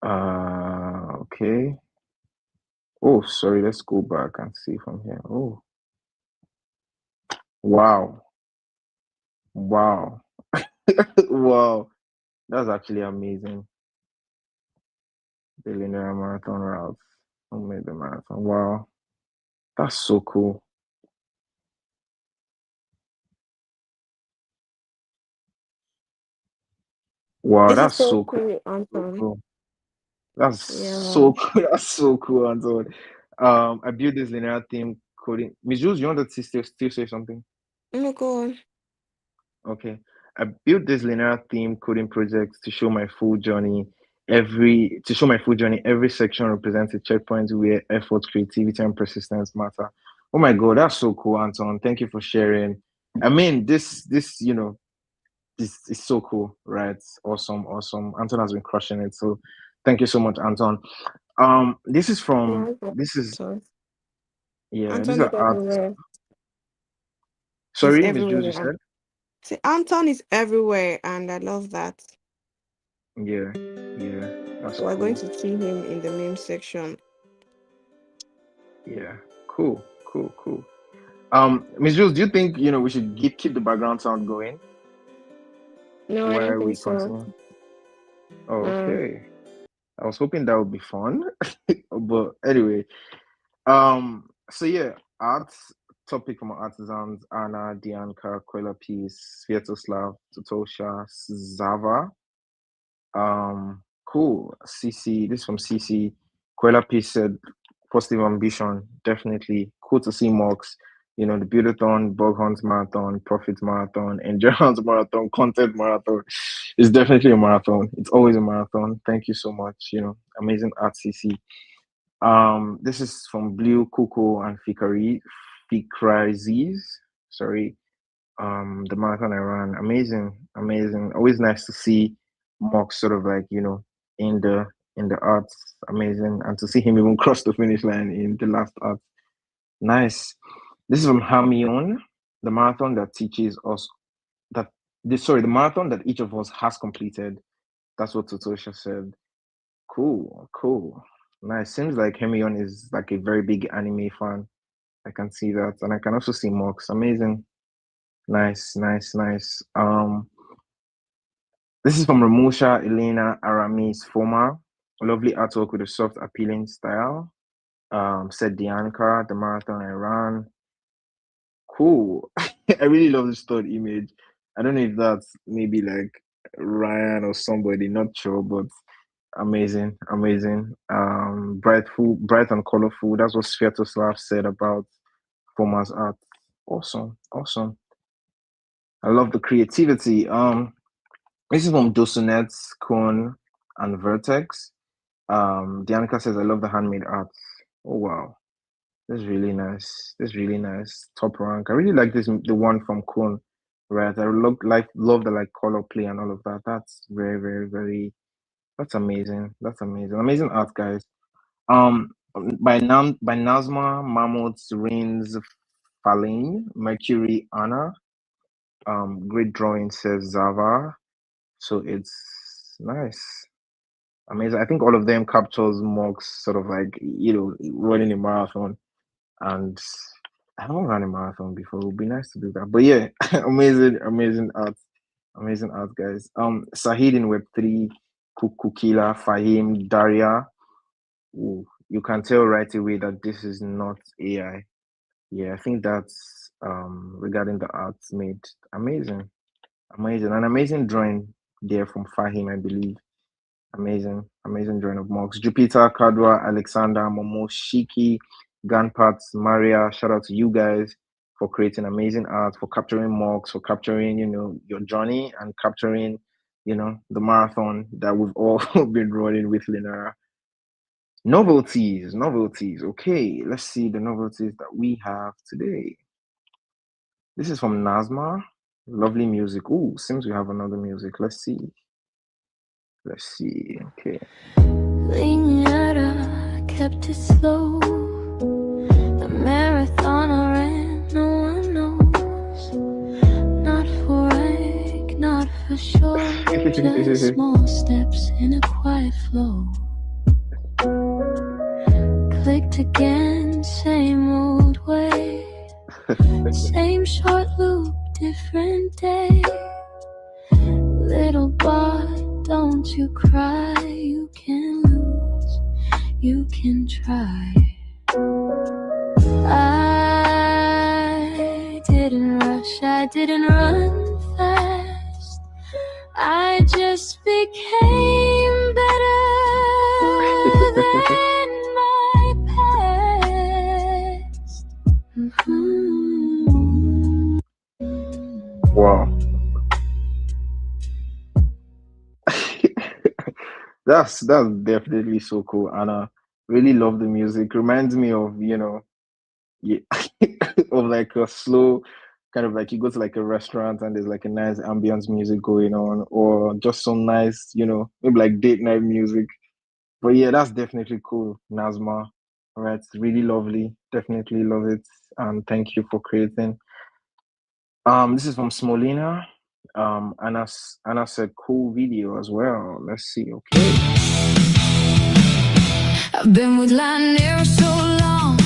Okay. Oh, sorry, let's go back and see from here. Oh, wow. Wow. Wow. That's actually amazing. The linear marathon routes. Who made the marathon? Wow. That's so cool. Wow, This is that's so so cool. cool, So Anton. cool. That's Yeah. so cool. That's so cool, Anton. I built this linear theme coding. Miss Jules, you want to still say something? Oh, go on. Okay. I built this linear theme coding project to show my full journey. Every section represents a checkpoint where effort, creativity, and persistence matter. Oh my God, that's so cool, Anton. Thank you for sharing. I mean, this is so cool, right? Awesome, awesome. Anton has been crushing it. So thank you so much, Anton. Yeah, This is Anton. yeah, these Anton is are arts. everywhere. He's Sorry, Miss Jules, you everywhere. said? See, Anton is everywhere, and I love that. Yeah, yeah, that's We're going cool. to see him in the meme section. Yeah, cool, cool, cool. Miss Jules, do you think we should keep the background sound going No, I don't while think we so. continue? Oh, Uh, okay. I was hoping that would be fun. But anyway, so yeah, arts topic from our artisans: Anna, Dianka, Quella Peace, Sviatoslav, Totosha, Zava. Cool. CC, this is from CC. Quella Peace said positive ambition, definitely. Cool to see Mox. The Buildathon, Bug Hunt Marathon, Profit Marathon, Endurance Marathon, Content Marathon. It's definitely a marathon. It's always a marathon. Thank you so much. Amazing art, CC. This is from Blue Cuckoo and Fikrazis. Sorry. The marathon I ran, amazing, amazing. Always nice to see Mox sort of like in the arts, amazing, and to see him even cross the finish line in the last art, nice. This is from Hamion, the marathon that teaches us that the marathon that each of us has completed. That's what Totosha said. Cool, cool. Nice. Seems like Hemion is like a very big anime fan. I can see that. And I can also see Mox. Amazing. Nice, nice, nice. This is from Ramusha Elena Aramis Former. Lovely artwork with a soft, appealing style. Said Dianka, the marathon I ran. Cool. I really love the stored image. I don't know if that's maybe like Ryan or somebody, not sure, but amazing, amazing. Bright and colorful. That's what Sviatoslav said about Former's art. Awesome, awesome. I love the creativity. This is from Dosunet, Cone, and Vertex. Dianica says, I love the handmade art. Oh, wow. This is really nice. This is really nice. Top rank. I really like this the one from Kun. Right. I love the like color play and all of that. That's very, very, very that's amazing. That's amazing. Amazing art, guys. Um by Nazma Mahmoud Reigns Falane, Mercury Anna. Great drawing says Zava. So it's nice. Amazing. I think all of them captures Mox sort of like, running a marathon. And I haven't run a marathon before. It would be nice to do that. But yeah, amazing, amazing art, guys. Sahid in Web3, Kukila, Fahim, Daria. Ooh, you can tell right away that this is not AI. Yeah, I think that's regarding the arts made amazing, amazing, an amazing drawing there from Fahim, I believe. Amazing, amazing drawing of Mox. Jupiter, Kadwa, Alexander, Momo, Shiki, Ganpats, Maria. Shout out to you guys for creating amazing art, for capturing Mox, for capturing, your journey and capturing, the marathon that we've all been running with Linara. Novelties, novelties. Okay, let's see the novelties that we have today. This is from Nazma. Lovely music. Ooh, seems we have another music. Let's see. Let's see. Okay. Lineata kept it slow. The marathon I ran, no one knows. Not for rank, not for sure. Just small steps in a quiet flow. Clicked again, same old way. Same short loop, different day. Little boy, don't you cry. You can lose, you can try. I didn't rush, I didn't run fast. I just became better than my past. Wow. That's definitely so cool, and I really love the music. Reminds me of, yeah, of like a slow kind of like you go to like a restaurant and there's like a nice ambience music going on, or just some nice, maybe like date night music. But yeah, that's definitely cool, Nazma. All right, it's really lovely. Definitely love it. And thank you for creating. This is from Smolina. Anna said cool video as well. Let's see. Okay. I've been with Lionel so long,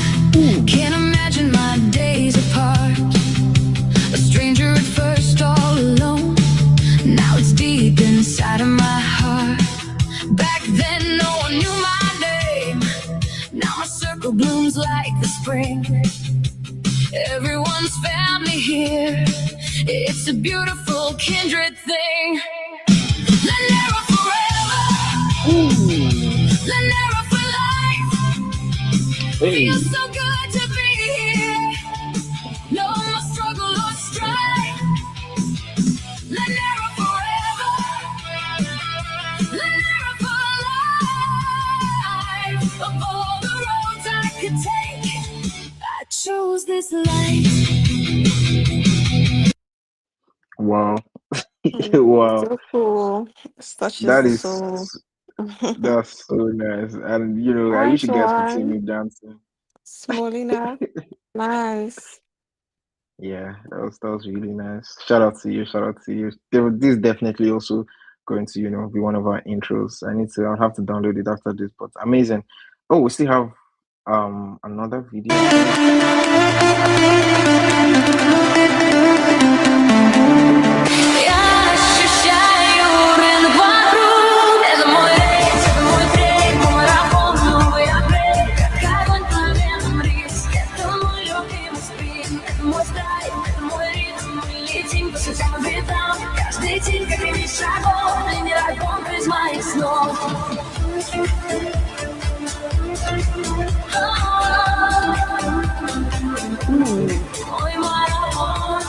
can't imagine my days apart. A stranger at first, all alone. Now it's deep inside of my heart. Back then, no one knew my name. Now my circle blooms like the spring. Everyone's family here. It's a beautiful kindred thing. Lanera forever. Lanera for life. Hey. Feels so good to be here. No more struggle or strife. Lanera forever. Lanera for life. Of all the roads I could take, I chose this life. Wow. Wow. So cool. It touches That the is soul. that's so nice. And I wish Nice you guys could see me one, dancing. Smolina. Nice. Yeah, that was really nice. Shout out to you. Shout out to you. This is definitely also going to, be one of our intros. I'll have to download it after this, but amazing. Oh, we still have another video. Каждый день, как и шагов, ты не альбом из моих снов. Мой марафон.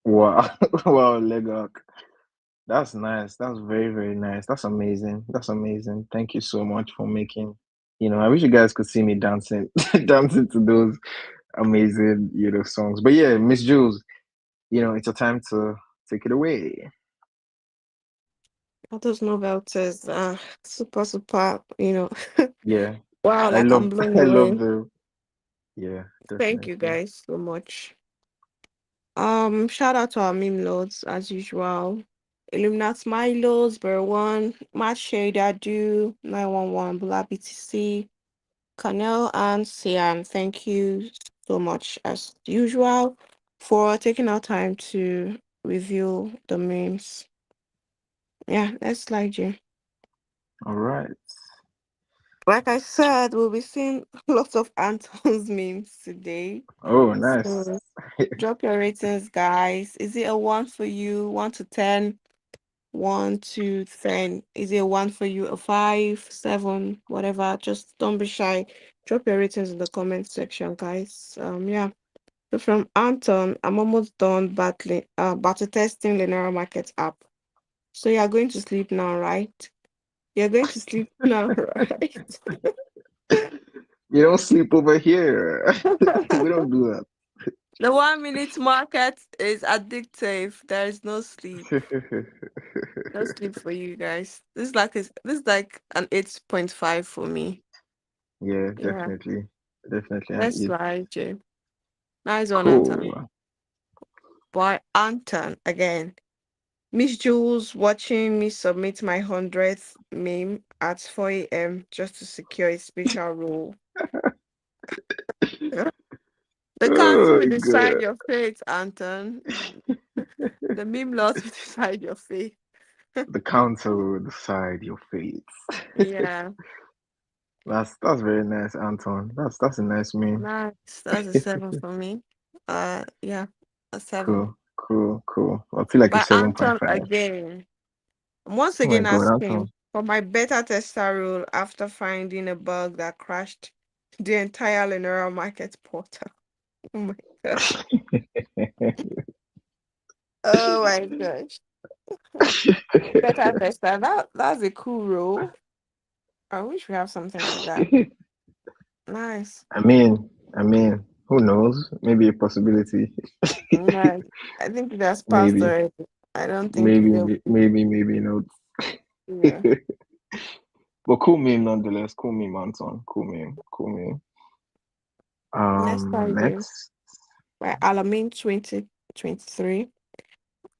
Wow. Wow, Legok. That's nice. That's very, very nice. That's amazing. That's amazing. Thank you so much for making, I wish you guys could see me dancing, dancing to those amazing, songs. But yeah, Miss Jules, it's a time to take it away. All those novelties, super, super, Yeah, wow, I like I'm love, blown I love away. the, yeah, Thank you definitely. guys so much. Shout out to our meme lords as usual. Illuminat Milos, Bear One, Matt Shader, Do, 911, Bula BTC, Canel, and Sian. Thank you so much as usual for taking our time to review the memes. Yeah, let's slide you. All right. Like I said, we'll be seeing lots of Anton's memes today. Oh, nice. So drop your ratings, guys. Is it a one for you? 1 to 10? 1 to 10. Is it a one for you? A five, seven, whatever? Just don't be shy. Drop your ratings in the comment section, guys. Yeah. So from Anton, I'm almost done battle testing Lenora Market app. So you're going to sleep now, right? You're going to sleep now, right? You don't sleep over here. We don't do The 1 minute market is addictive. There is no sleep. that. No sleep for you guys. This is like an 8.5 for me. Yeah, Yeah. definitely. Definitely an Let's it. slide, Jay. Nice one, Anton. Cool. Boy, Anton again. Miss Jules watching me submit my 100th meme at 4 a.m. just to secure a special role. The council Oh, will decide good. your fate, Anton. The meme lot will decide your fate. The council will decide your fate. Yeah, That's very nice, Anton. That's a nice meme. nice. That's a seven for me. Yeah, a seven. Cool, cool, cool. I feel like a But Anton 7.5. again. I'm once Oh my again God, asking Anton. for my beta tester rule after finding a bug that crashed the entire Lenora Market portal. Oh my god. Oh my gosh. Beta tester. That's a cool rule. I wish we have something like that. Nice. I mean, who knows? Maybe a possibility. Nice. I think it has passed Maybe, already. I don't think they'll maybe not. yeah. But cool meme nonetheless. Cool meme, Anton. Cool meme. Cool meme. Next idea Next. by Alamin 2023.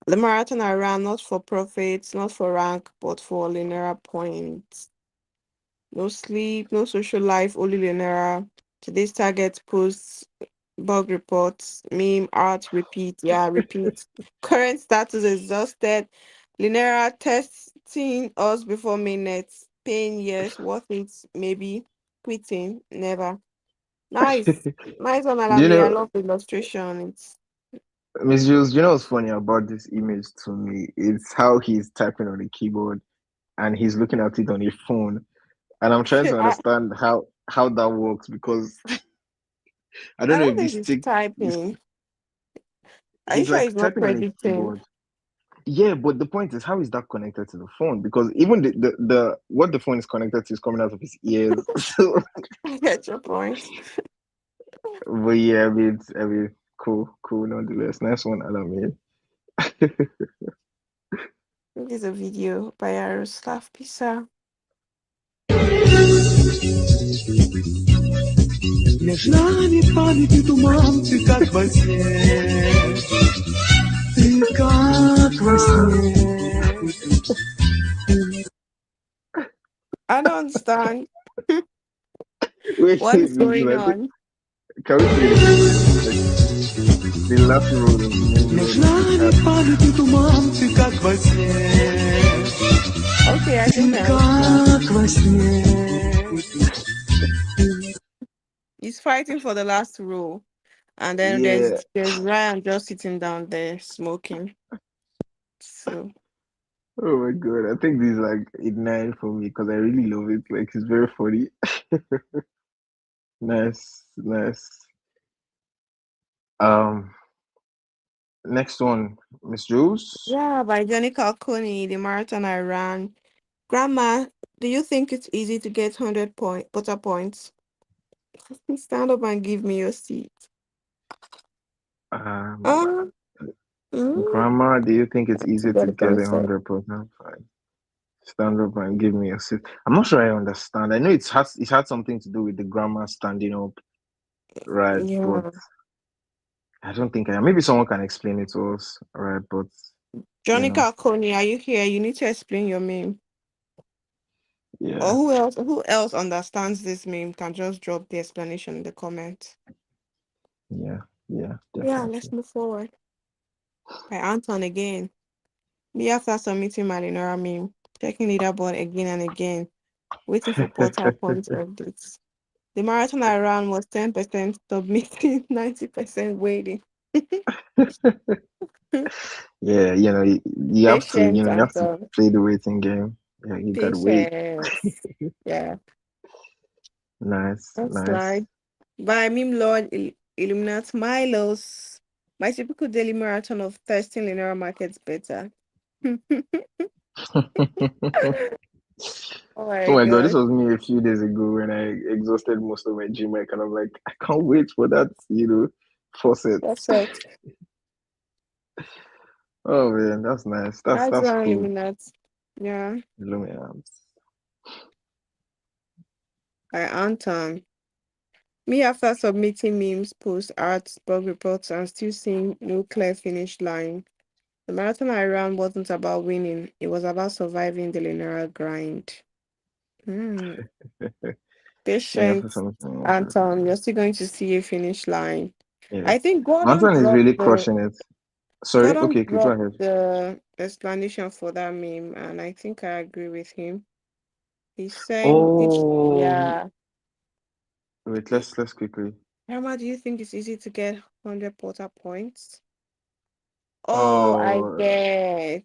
The marathon I ran not for profits, not for rank, but for linear points. No sleep, no social life, only linear. Today's target posts, bug reports, meme, art, repeat, yeah, repeat. Current status exhausted. Linear testing us before mainnet. Pain, yes. Worth it, maybe. Quitting, never. Nice. Nice one, Do you Alami. I know, love the illustration. It's Miss Jules, you know what's funny about this image to me? It's how he's typing on the keyboard and he's looking at it on his phone. And I'm trying to I, understand how that works because I I don't know don't if think it's typing. Are you he's sure like it's not typing on a predicting? keyboard. Yeah, but the point is, how is that connected to the phone? Because even the what the phone is connected to is coming out of his ears. So, I get your point. but yeah, cool, nonetheless. Nice one, Alamir. This is a video by Yaroslav Pisa. Между нами память и туман, ты как во сне, ты как во сне. I don't understand Wait, what is going I think on. can we play the video? Like the last road of the main road Между of the нами chat. память и туман, ты как во сне, Okay, I think ты I understand. как во сне. He's fighting for the last row, and then Yeah. there's Ryan just sitting down there smoking. So Oh my God. I think this is like a nine for me because I really love it. Like it's very funny. Nice, nice. Um, Next one, Miss Jules. Yeah, by Johnny Calconi, the marathon I ran. Grandma, do you think it's easy to get 100 butter points? Stand up and give me your seat. Um, Uh, mm, Grandma, do you think it's to easy to get get them said. 100%? Fine. Stand up and give me a seat. I'm not sure I understand. I know it had something to do with the grammar standing up, right? But Yeah. I don't think maybe someone can explain it to us, right? But you Johnny know, Calconi, are you here? You need to explain your meme. Or yeah, who else understands this meme can just drop the explanation in the comments. yeah, yeah, Yeah, let's definitely. move forward. By Anton again. Me after submitting my Lenora meme, checking leaderboard again and again, waiting for portal points updates. The marathon I ran was 10% submitting, 90% waiting. Yeah, Patience, you have to Anton. play the waiting game. Yeah, you gotta wait. Patience. Yeah. Nice, Next nice. slide. By meme Lord Illuminat Milos. My typical daily marathon of testing linear markets better. Oh Oh my my God, this god. was me a few days ago when I exhausted most of my gym. I kind of like, I can't wait for that, faucet. That's it. Oh man, that's nice. That's That's one cool. Illuminat. Yeah. Illuminati. By Anton. Me after submitting memes, posts, arts, bug reports, and still seeing no clear finish line. The marathon I ran wasn't about winning, it was about surviving the linear grind. Hmm. Yeah, for Patient, something. Anton, you're still going to see a finish line. Yeah. I think Anton is really crushing it. Sorry, Gordon okay, go dropped ahead. the explanation for that meme, and I think I agree with him. He's saying it's Oh, yeah. wait, let's quickly. Grandma, do you think it's easy to get 100 porter points? Oh, I Oh, get.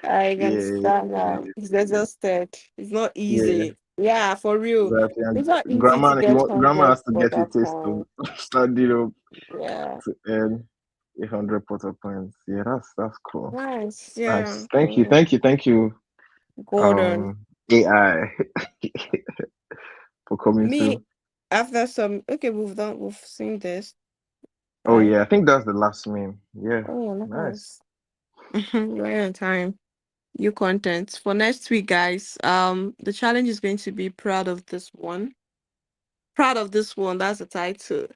I yeah, understand now. It's exhausted. It's not yeah, easy. Yeah, for real. exactly. And It's not easy to get grandma 100 has to get a porter taste of points. standing up Yeah. to earn 100 points. Yeah, that's cool. Nice. Nice. Yeah. Thank you, Gordon. AI for coming Me, through. after some, okay, we've seen this, Oh right? yeah, I think that's the last meme. Yeah, Oh, nice. nice. Right on time. New content for next week, guys. The challenge is going to be proud of this one. Proud of this one. That's the title.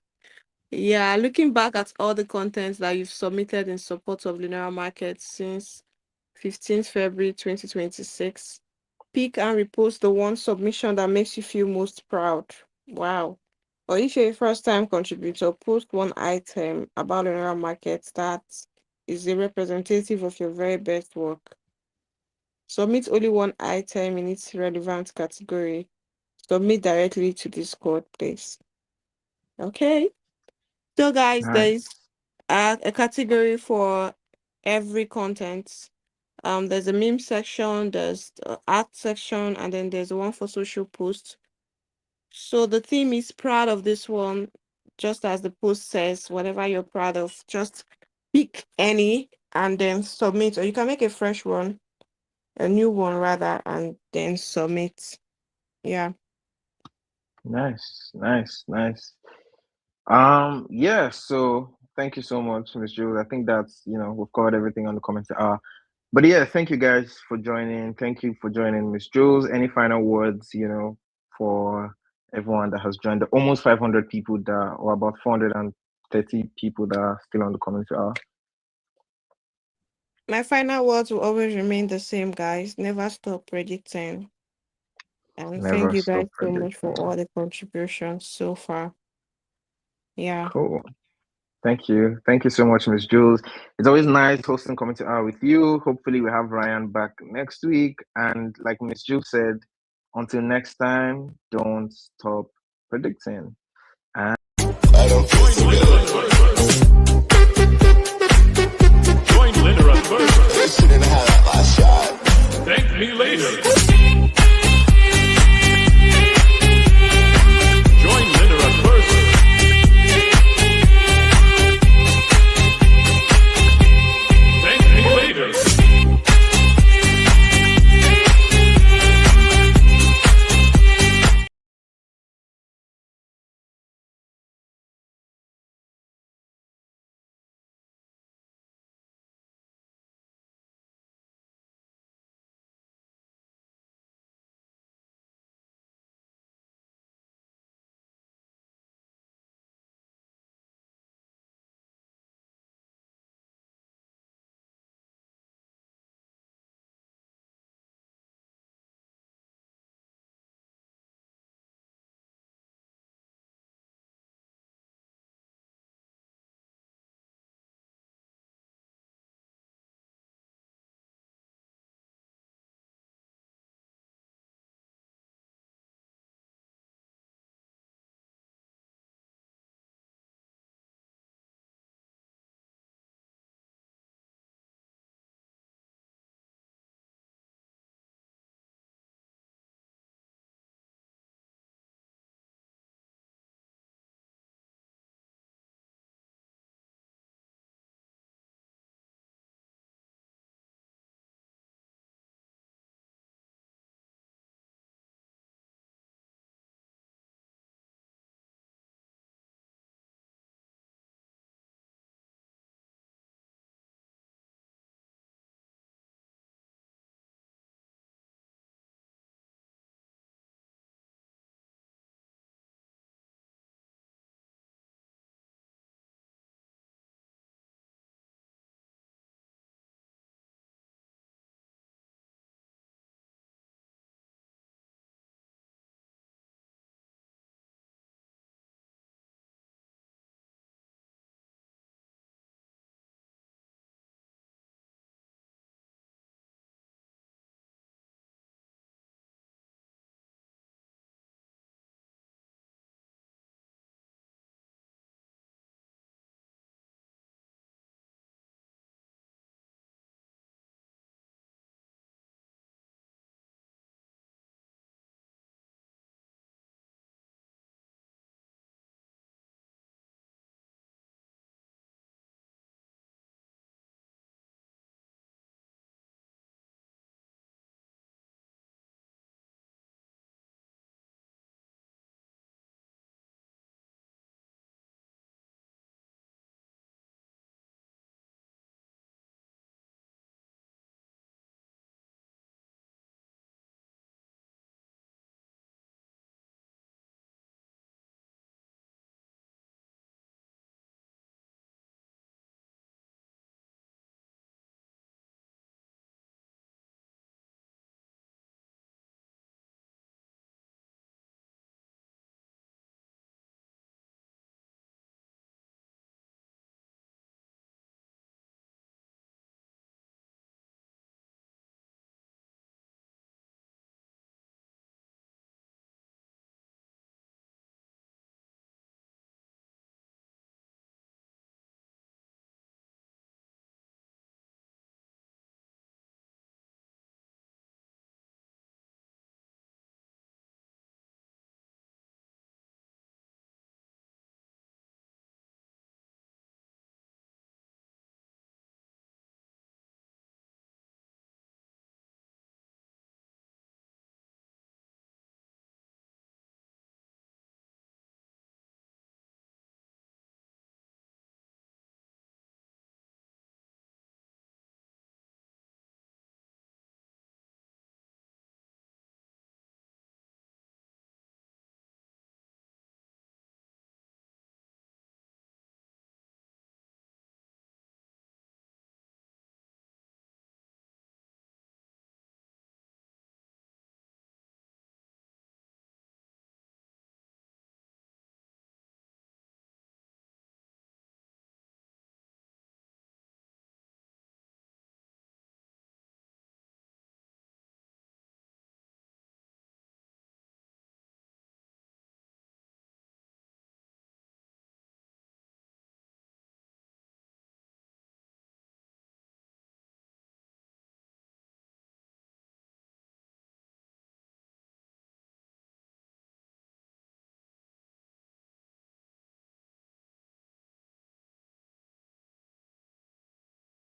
Yeah, looking back at all the contents that you've submitted in support of linear markets since 15th February 2026, pick and repost the one submission that makes you feel most proud. Wow. Or if you're a first time contributor, post one item about linear markets that is a representative of your very best work. Submit only one item in its relevant category. Submit directly to Discord, please. Okay. So, guys, Nice. there's a category for every content. There's a meme section, there's the art section, and then there's one for social posts. So the theme is proud of this one, just as the post says, whatever you're proud of, just pick any and then submit, or you can make a fresh one, a new one rather, and then submit. Yeah. Nice. Yeah, so thank you so much, Miss Jules. I think that's, we've covered everything on the comments. But yeah, thank you guys for joining. Thank you for joining, Miss Jules. Any final words, for everyone that has joined, the almost 500 people or about 430 people that are still on the comments. My final words will always remain the same, guys. Never stop predicting. And thank Never you stop guys so much for predicting. all the contributions so far. Yeah. Cool. Thank you. Thank you so much, Miss Jules. It's always nice hosting Community Hour with you. Hopefully, we have Ryan back next week. And like Miss Jules said, until next time, don't stop predicting. And